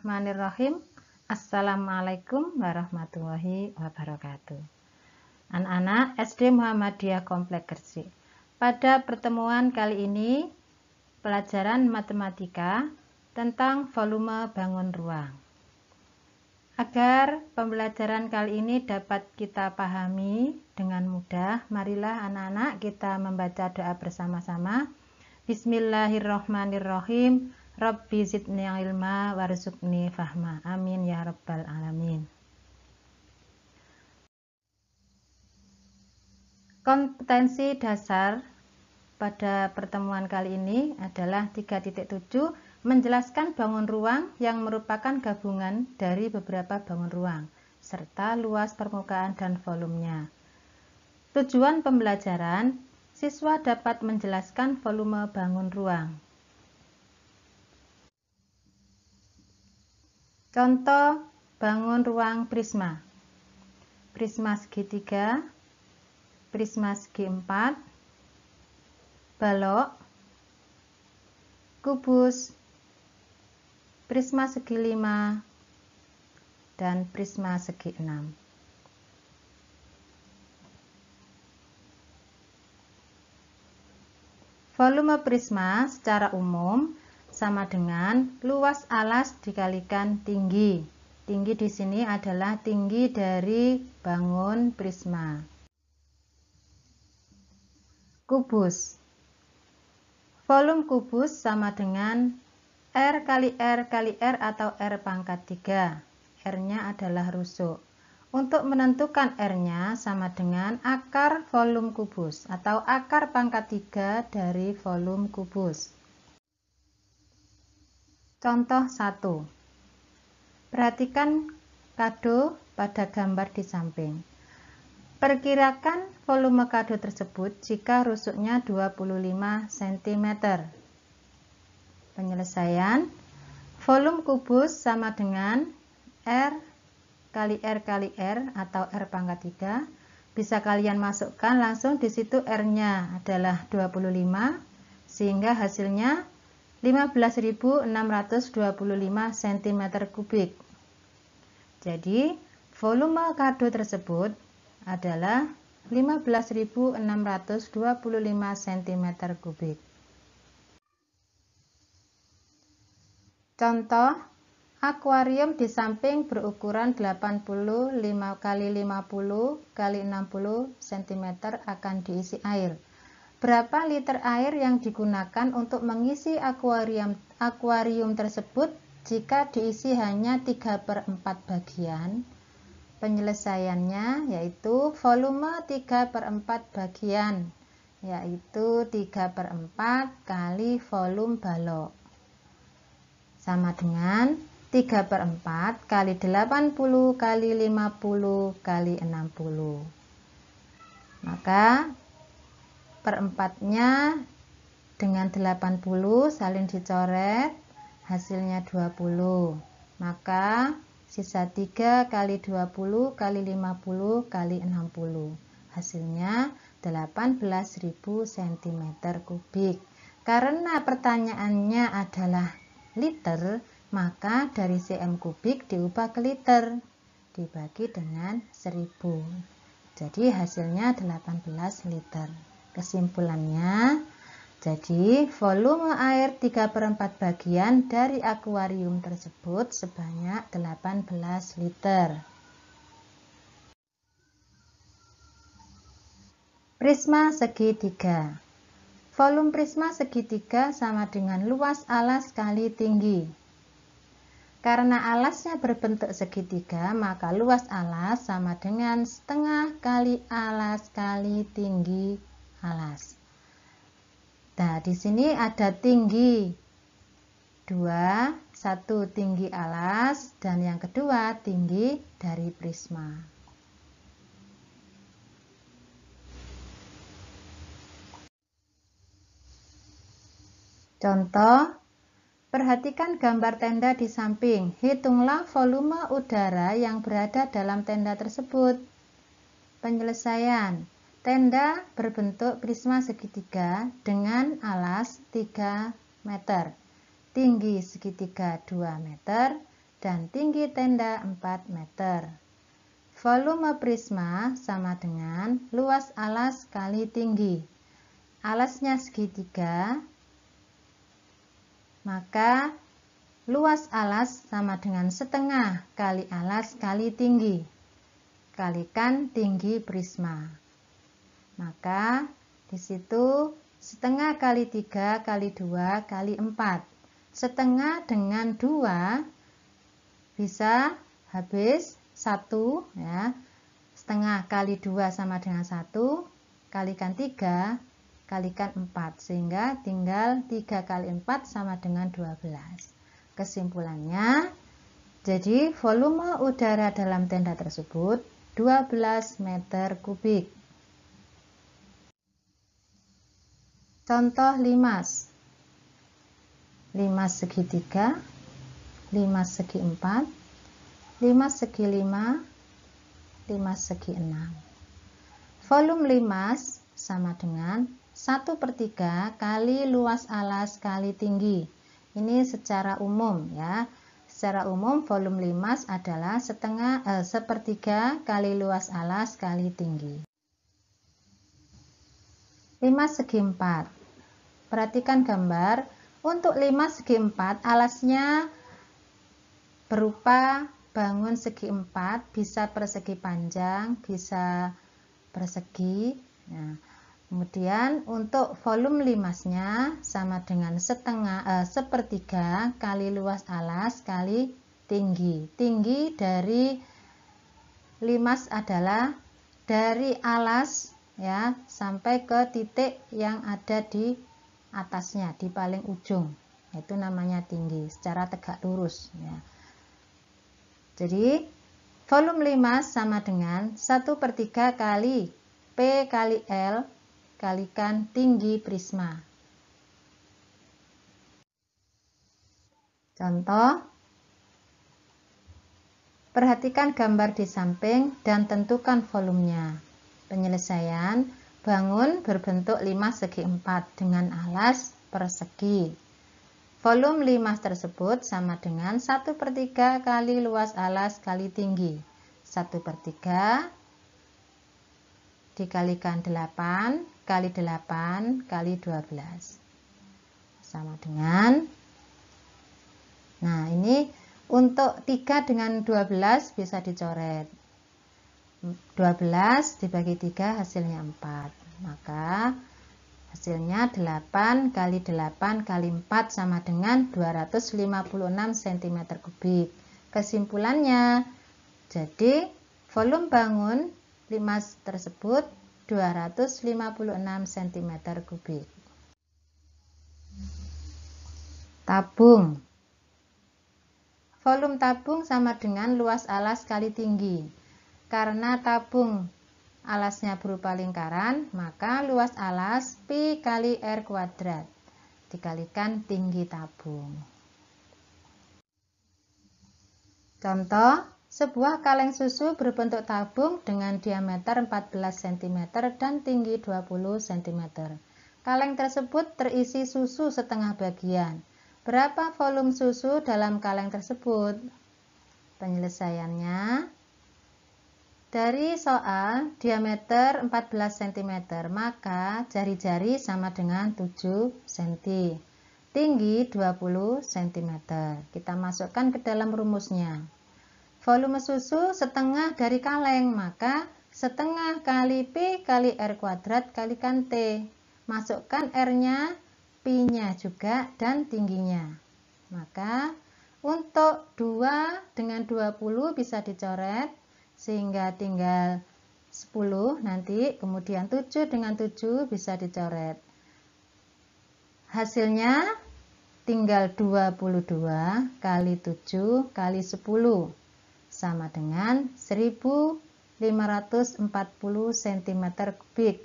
Bismillahirrahmanirrahim. Assalamualaikum warahmatullahi wabarakatuh. Anak-anak SD Muhammadiyah Komplek Gresik. Pada pertemuan kali ini, pelajaran matematika tentang volume bangun ruang. Agar pembelajaran kali ini dapat kita pahami dengan mudah, marilah anak-anak kita membaca doa bersama-sama. Bismillahirrahmanirrahim. Rabbi zidni ilma warzuqni fahma. Amin ya rabbal alamin. Kompetensi dasar pada pertemuan kali ini adalah 3.7, menjelaskan bangun ruang yang merupakan gabungan dari beberapa bangun ruang serta luas permukaan dan volumenya. Tujuan pembelajaran, siswa dapat menjelaskan volume bangun ruang. Contoh bangun ruang prisma. Prisma segitiga, prisma segi 4, balok, kubus, prisma segi 5, dan prisma segi 6. Volume prisma secara umum sama dengan luas alas dikalikan tinggi. Tinggi di sini adalah tinggi dari bangun prisma. Kubus. Volume kubus sama dengan R kali R kali R atau R pangkat 3. R-nya adalah rusuk. Untuk menentukan R-nya sama dengan akar volume kubus atau akar pangkat 3 dari volume kubus. Contoh 1. Perhatikan kado pada gambar di samping. Perkirakan volume kado tersebut jika rusuknya 25 cm. Penyelesaian, volume kubus sama dengan R kali R kali R atau R pangkat 3. Bisa kalian masukkan langsung di situ R-nya adalah 25, sehingga hasilnya 15.625 cm3. Jadi, volume kado tersebut adalah 15.625 cm3. Contoh, akuarium di samping berukuran 85 x 50 x 60 cm akan diisi air. Berapa liter air yang digunakan untuk mengisi akuarium tersebut jika diisi hanya 3/4 bagian? Penyelesaiannya yaitu volume 3/4 bagian, yaitu 3/4 kali volume balok. Sama dengan 3/4 kali 80 kali 50 kali 60. Maka perempatnya dengan 80 saling dicoret, hasilnya 20. Maka sisa 3 kali 20 kali 50 kali 60. Hasilnya 18.000 cm3. Karena pertanyaannya adalah liter, maka dari cm kubik diubah ke liter, dibagi dengan 1000. Jadi hasilnya 18 liter. Kesimpulannya, jadi volume air 3/4 bagian dari akuarium tersebut sebanyak 18 liter. Prisma segitiga. Volume prisma segitiga sama dengan luas alas kali tinggi. Karena alasnya berbentuk segitiga, maka luas alas sama dengan setengah kali alas kali tinggi alas. Nah, di sini ada tinggi 2, satu tinggi alas dan yang kedua tinggi dari prisma. Contoh, perhatikan gambar tenda di samping. Hitunglah volume udara yang berada dalam tenda tersebut. Penyelesaian, tenda berbentuk prisma segitiga dengan alas 3 meter, tinggi segitiga 2 meter, dan tinggi tenda 4 meter. Volume prisma sama dengan luas alas kali tinggi. Alasnya segitiga, maka luas alas sama dengan setengah kali alas kali tinggi, kalikan tinggi prisma. Maka di situ setengah kali 3 kali 2 kali 4. Setengah dengan 2 bisa habis 1 ya. Setengah kali 2 sama dengan 1, kalikan 3 kalikan 4, sehingga tinggal 3 kali 4 sama dengan 12. Kesimpulannya, jadi volume udara dalam tenda tersebut 12 meter kubik. Contoh limas. Limas segitiga, limas segi 4, limas segi 5, limas segi 6. Volume limas sama dengan 1/3 kali luas alas kali tinggi. Ini secara umum ya. Secara umum volume limas adalah 1/3 kali luas alas kali tinggi. Limas segi 4. Perhatikan gambar. Untuk limas segi 4, alasnya berupa bangun segi 4, bisa persegi panjang, bisa persegi. Nah, kemudian untuk volume limasnya sama dengan 1/3 kali luas alas kali tinggi. Tinggi dari limas adalah dari alas ya sampai ke titik yang ada di atasnya, di paling ujung. Itu namanya tinggi secara tegak lurus ya. Jadi volume limas sama dengan 1/3 kali P kali L kalikan tinggi prisma. Contoh, perhatikan gambar di samping dan tentukan volumenya. Penyelesaian, bangun berbentuk limas segi 4 dengan alas persegi. Volume limas tersebut sama dengan 1/3 kali luas alas kali tinggi. 1/3 dikalikan 8 kali 8 kali 12. Sama dengan, nah ini untuk 3 dengan 12 bisa dicoret. 12 dibagi 3 hasilnya 4. Maka hasilnya 8 kali 8 kali 4 sama dengan 256 cm kubik. Kesimpulannya, jadi volume bangun limas tersebut 256 cm kubik. Tabung. Volume tabung sama dengan luas alas kali tinggi. Karena tabung alasnya berupa lingkaran, maka luas alas pi kali R kuadrat dikalikan tinggi tabung. Contoh, sebuah kaleng susu berbentuk tabung dengan diameter 14 cm dan tinggi 20 cm. Kaleng tersebut terisi susu setengah bagian. Berapa volume susu dalam kaleng tersebut? Penyelesaiannya, dari soal diameter 14 cm, maka jari-jari sama dengan 7 cm. Tinggi 20 cm. Kita masukkan ke dalam rumusnya. Volume susu setengah dari kaleng, maka setengah kali P kali R kuadrat kalikan T. Masukkan R-nya, Pi-nya juga, dan tingginya. Maka untuk 2 dengan 20 bisa dicoret, sehingga tinggal 10 nanti, kemudian 7 dengan 7 bisa dicoret. Hasilnya tinggal 22 kali 7 kali 10 sama dengan 1540 cm kubik.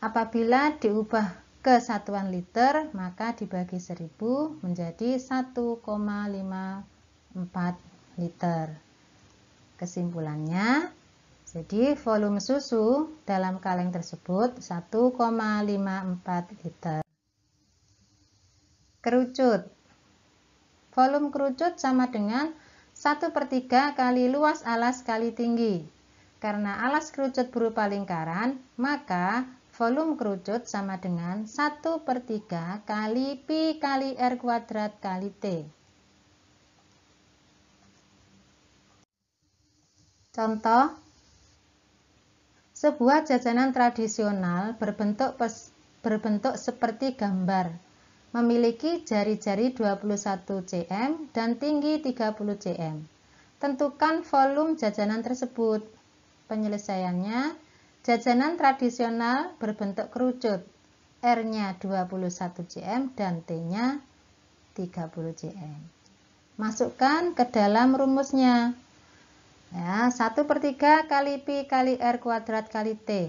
Apabila diubah ke satuan liter, maka dibagi 1000 menjadi 1,54 liter. Kesimpulannya, jadi volume susu dalam kaleng tersebut 1,54 liter. Kerucut. Volume kerucut sama dengan 1/3 kali luas alas kali tinggi. Karena alas kerucut berupa lingkaran, maka volume kerucut sama dengan 1/3 kali pi kali R kuadrat kali T. Contoh, sebuah jajanan tradisional berbentuk seperti gambar, memiliki jari-jari 21 cm dan tinggi 30 cm. Tentukan volume jajanan tersebut. Penyelesaiannya, jajanan tradisional berbentuk kerucut, R-nya 21 cm dan T-nya 30 cm. Masukkan ke dalam rumusnya. Ya, 1/3 kali pi kali R kuadrat kali T.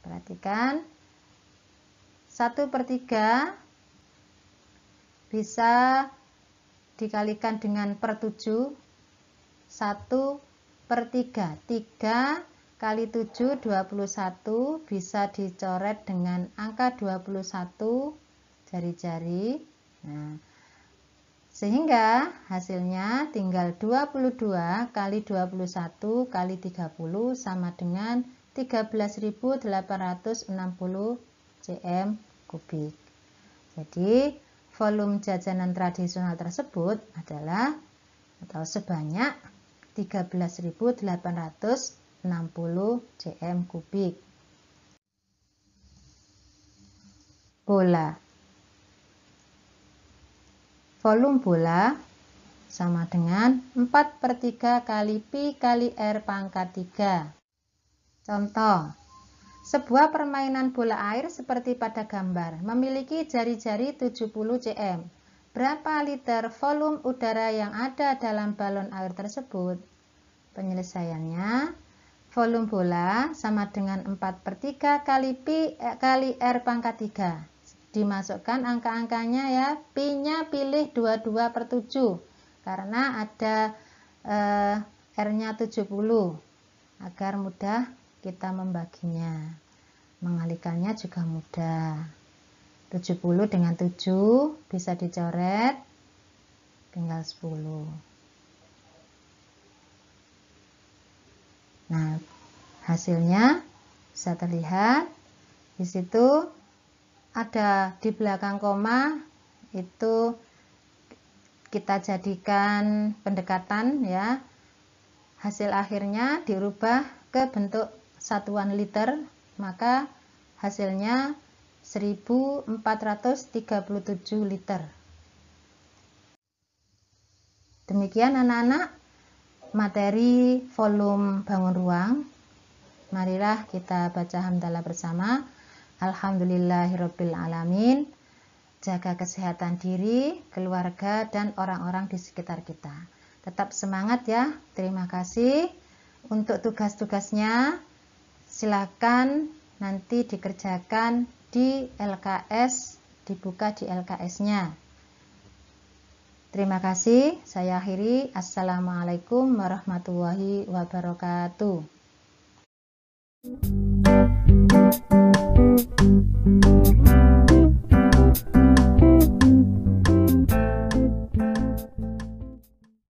Perhatikan, 1/3 bisa dikalikan dengan per 7. 1/3. 3 kali 7, 21. Bisa dicoret dengan angka 21 jari-jari. Nah, sehingga hasilnya tinggal 22 kali 21 kali 30 sama dengan 13.860 cm kubik. Jadi volume jajanan tradisional tersebut adalah atau sebanyak 13.860 cm kubik. Bola. Volume bola sama dengan 4/3 kali pi kali R pangkat 3. Contoh, sebuah permainan bola air seperti pada gambar memiliki jari-jari 70 cm. Berapa liter volume udara yang ada dalam balon air tersebut? Penyelesaiannya, volume bola sama dengan 4/3 kali pi kali R pangkat 3. Dimasukkan angka-angkanya ya, pi-nya pilih 22/7 karena ada R-nya 70 agar mudah kita membaginya. Mengalikannya juga mudah. 70 dengan 7 bisa dicoret, tinggal 10. Nah, hasilnya bisa terlihat di situ. Ada di belakang koma, itu kita jadikan pendekatan ya. Hasil akhirnya dirubah ke bentuk satuan liter, maka hasilnya 1437 liter. Demikian anak-anak materi volume bangun ruang. Marilah kita baca hamdalah bersama. Alhamdulillahirabbil alamin. Jaga kesehatan diri, keluarga, dan orang-orang di sekitar kita. Tetap semangat ya. Terima kasih. Untuk tugas-tugasnya silakan nanti dikerjakan di LKS, dibuka di LKS-nya. Terima kasih. Saya akhiri. Assalamualaikum warahmatullahi wabarakatuh.